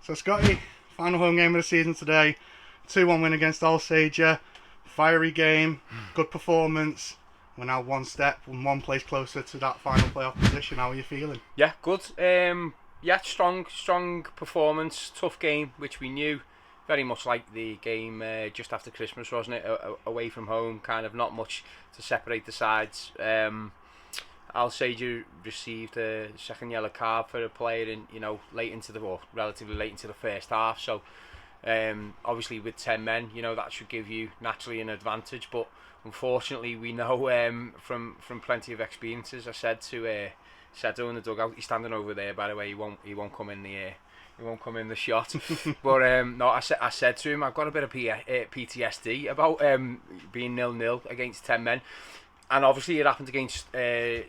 So Scotty, final home game of the season today, 2-1 win against Alsager, fiery game, good performance. We're now one place closer to that final playoff position. How are you feeling? Yeah, good. Strong performance, tough game, which we knew. Very much like the game just after Christmas, wasn't it? Away from home, kind of not much to separate the sides. Alsager received a second yellow card for a player in, relatively late into the first half. So obviously with 10 men, that should give you naturally an advantage. But unfortunately, we know from plenty of experiences. I said to Sedo in the dugout, he's standing over there. By the way, he won't come in the air. He won't come in the shot. But no, I said to him, I've got a bit of PTSD about being 0-0 against 10 men. And obviously it happened against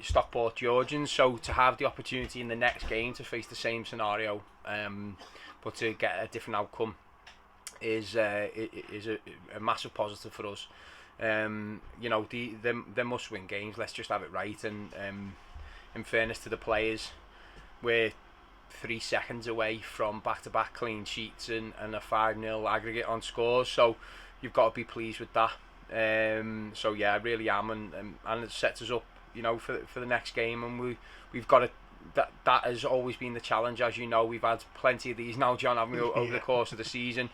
Stockport Georgians, so to have the opportunity in the next game to face the same scenario, but to get a different outcome is a massive positive for us. They must win games, let's just have it right. And in fairness to the players, we're 3 seconds away from back-to-back clean sheets and a 5-0 aggregate on scores, so you've got to be pleased with that. So yeah, I really am, and it sets us up, for the next game, and we've got to. That has always been the challenge, as you know. We've had plenty of these now, John, haven't we, over the course of the season,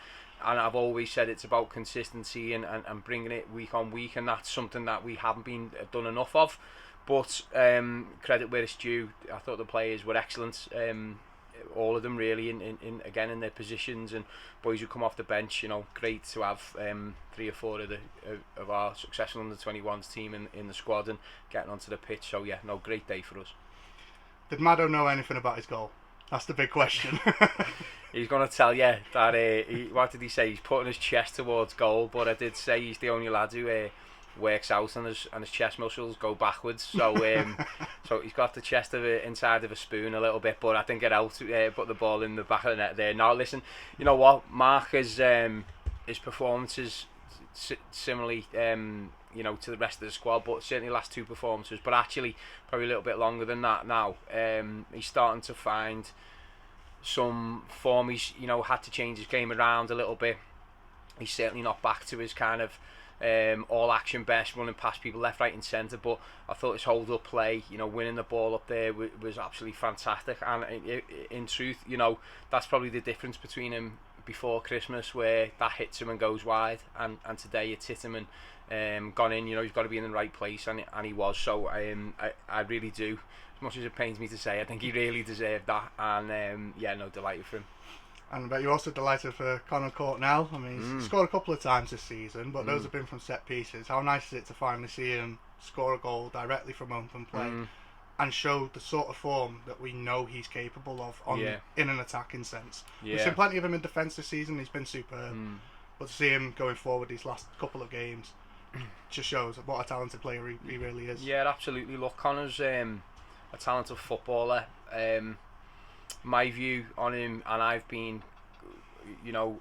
and I've always said it's about consistency and bringing it week on week, and that's something that we haven't been done enough of. But credit where it's due. I thought the players were excellent. All of them really in their positions, and boys who come off the bench, great to have 3 or 4 of our successful under-21s team in the squad and getting onto the pitch. So yeah, great day for us. Did Maddo know anything about his goal? That's the big question. He's going to tell you that what did he say? He's putting his chest towards goal, but I did say he's the only lad who works out and his chest muscles go backwards, so so he's got the chest of it inside of a spoon a little bit, but I think put the ball in the back of the net there. Now listen, you know what, Mark his performances similarly to the rest of the squad, but certainly last 2 performances, but actually probably a little bit longer than that now. He's starting to find some form. He's had to change his game around a little bit. He's certainly not back to his kind of all action best, running past people left, right and centre, but I thought his hold up play, winning the ball up there was absolutely fantastic. And in truth, that's probably the difference between him before Christmas, where that hits him and goes wide, and today it's hit him and gone in. He's got to be in the right place, and he was. So I really do, as much as it pains me to say, I think he really deserved that, and delighted for him. And I bet you're also delighted for Connor Courtnell. I mean, he's scored a couple of times this season, but those have been from set pieces. How nice is it to finally see him score a goal directly from open play and show the sort of form that we know he's capable of in an attacking sense? We've seen plenty of him in defence this season. He's been superb. But to see him going forward these last couple of games just shows what a talented player he really is. Yeah, absolutely. Look, Connor's a talented footballer. My view on him, and I've been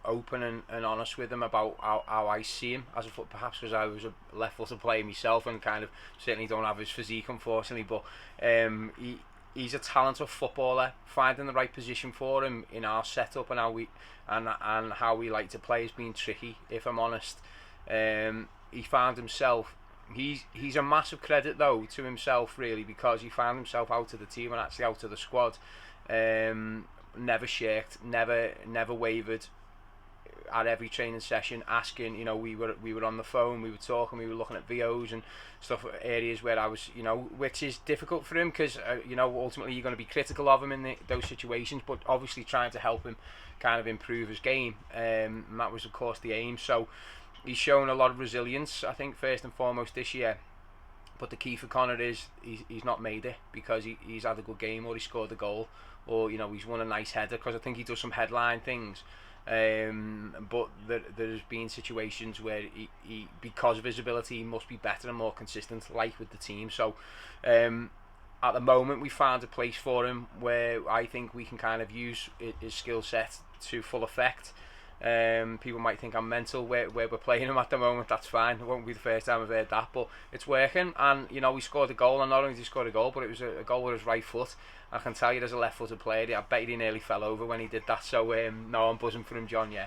open and honest with him about how I see him as a foot, perhaps because I was a left-footed player myself and kind of certainly don't have his physique, unfortunately, but he's a talented footballer. Finding the right position for him in our setup and how we like to play has been tricky, if I'm honest. He found himself. He's a massive credit though to himself, really, because he found himself out of the team and actually out of the squad. Never shirked, never wavered. At every training session, asking, we were on the phone, we were talking, we were looking at VOs and stuff, areas where I was, which is difficult for him because, ultimately you're going to be critical of him in those situations, but obviously trying to help him kind of improve his game, and that was of course the aim. So he's shown a lot of resilience, I think, first and foremost this year. But the key for Connor is he's not made it because he's had a good game, or he scored a goal, or he's won a nice header, because I think he does some headline things. But there's been situations where he because of his ability, he must be better and more consistent, like with the team. So at the moment we found a place for him where I think we can kind of use his skill set to full effect. People might think I'm mental where we're playing them at the moment. That's fine. It won't be the first time I've heard that, but it's working. And you know, we scored a goal, and not only did he score a goal, but it was a goal with his right foot. I can tell you, as a left-footed player, I bet he nearly fell over when he did that. So no, I'm buzzing for him, John. Yeah.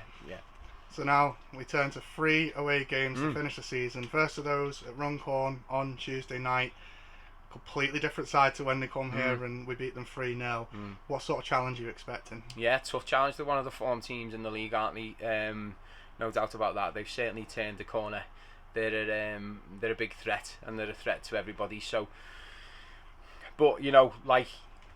So now we turn to 3 away games to finish the season. First of those at Runcorn on Tuesday night. Completely different side to when they come here, and we beat them 3-0. What sort of challenge are you expecting? Yeah, tough challenge. They're one of the form teams in the league, aren't they? No doubt about that. They've certainly turned the corner. They're a big threat, and they're a threat to everybody. So, but you know, like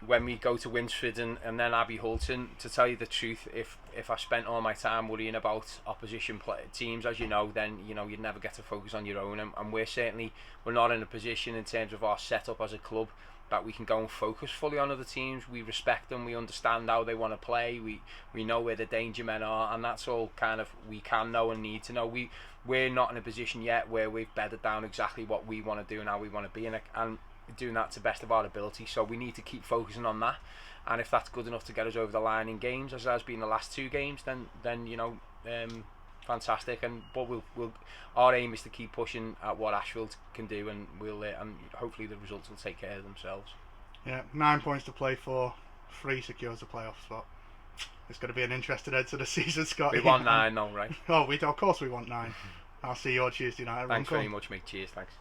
when we go to Winsford and then Abbey Hulton, to tell you the truth, if I spent all my time worrying about opposition teams, as you know, then you know you'd never get to focus on your own. And we're not in a position in terms of our setup as a club that we can go and focus fully on other teams. We respect them, we understand how they want to play, we know where the danger men are, and that's all kind of we can know and need to know. We're not in a position yet where we've bedded down exactly what we want to do and how we want to be, and doing that to the best of our ability. So we need to keep focusing on that, and if that's good enough to get us over the line in games, as has been the last 2 games, then you know, fantastic. But our aim is to keep pushing at what Ashville can do, and and hopefully the results will take care of themselves. Yeah, 9 points to play for, 3 secures a playoff spot. It's going to be an interesting end to the season, Scott. We want 9 though, right? Oh, of course we want 9. I'll see you on Tuesday night. Thanks very much, mate. Cheers, thanks.